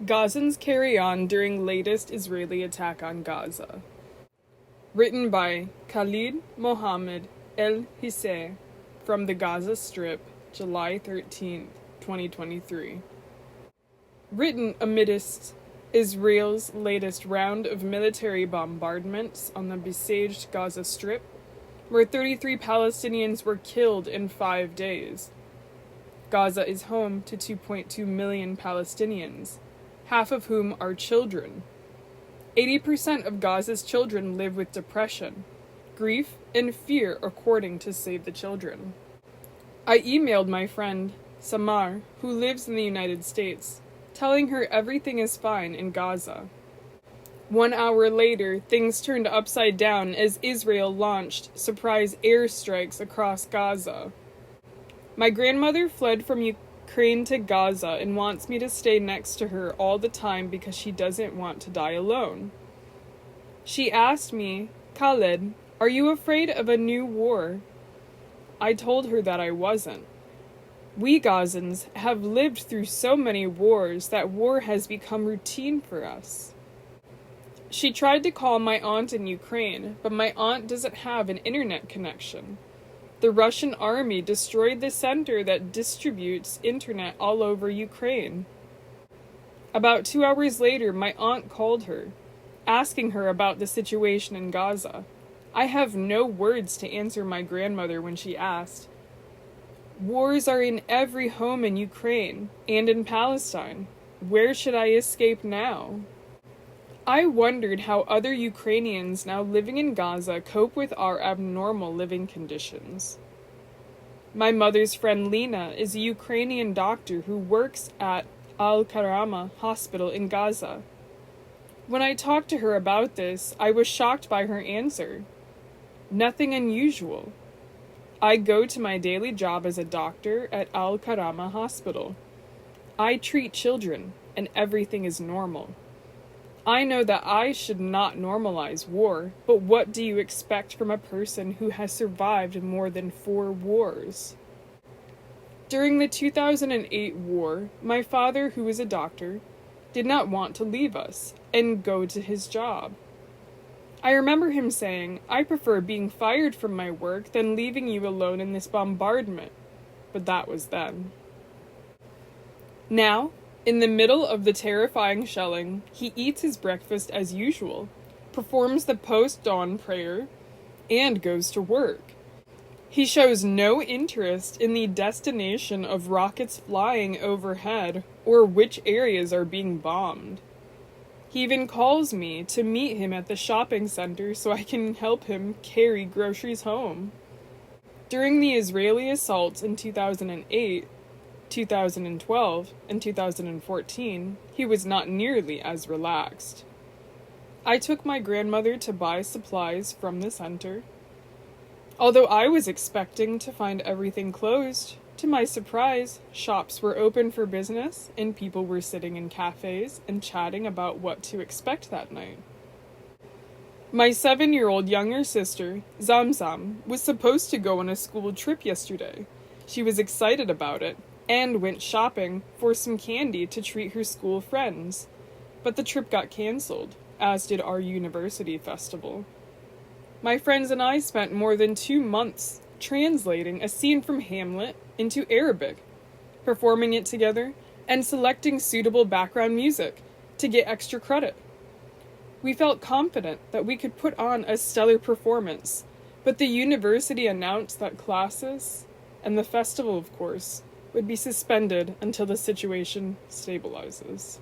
Gazans carry on during latest Israeli attack on Gaza. Written by Khalid Mohammed El-Hissy from the Gaza Strip, July 13, 2023. Written amidst Israel's latest round of military bombardments on the besieged Gaza Strip, where 33 Palestinians were killed in 5 days. Gaza is home to 2.2 million Palestinians, half of whom are children. 80% of Gaza's children live with depression, grief, and fear, according to Save the Children. I emailed my friend, Samar, who lives in the United States, telling her everything is fine in Gaza. 1 hour later, things turned upside down as Israel launched surprise airstrikes across Gaza. My grandmother fled from Ukraine to Gaza and wants me to stay next to her all the time because she doesn't want to die alone. She asked me, "Khalid, are you afraid of a new war?" I told her that I wasn't. We Gazans have lived through so many wars that war has become routine for us. She tried to call my aunt in Ukraine, but my aunt doesn't have an internet connection. The Russian army destroyed the center that distributes internet all over Ukraine. About 2 hours later, my aunt called her, asking her about the situation in Gaza. I have no words to answer my grandmother when she asked. Wars are in every home in Ukraine and in Palestine. Where should I escape now? I wondered how other Ukrainians now living in Gaza cope with our abnormal living conditions. My mother's friend Lena is a Ukrainian doctor who works at Al-Karama Hospital in Gaza. When I talked to her about this, I was shocked by her answer. Nothing unusual. I go to my daily job as a doctor at Al-Karama Hospital. I treat children, and everything is normal. I know that I should not normalize war, but what do you expect from a person who has survived more than 4 wars? During the 2008 war, my father, who is a doctor, did not want to leave us and go to his job. I remember him saying, "I prefer being fired from my work than leaving you alone in this bombardment," but that was then. Now, in the middle of the terrifying shelling, he eats his breakfast as usual, performs the post-dawn prayer, and goes to work. He shows no interest in the destination of rockets flying overhead or which areas are being bombed. He even calls me to meet him at the shopping center so I can help him carry groceries home. During the Israeli assaults in 2008, 2012, and 2014, he was not nearly as relaxed. I took my grandmother to buy supplies from the center. Although I was expecting to find everything closed, to my surprise, shops were open for business and people were sitting in cafes and chatting about what to expect that night. My 7-year-old younger sister, Zamzam, was supposed to go on a school trip yesterday. She was excited about it and went shopping for some candy to treat her school friends. But the trip got canceled, as did our university festival. My friends and I spent more than 2 months translating a scene from Hamlet into Arabic, performing it together, and selecting suitable background music to get extra credit. We felt confident that we could put on a stellar performance, but the university announced that classes, and the festival of course, would be suspended until the situation stabilizes.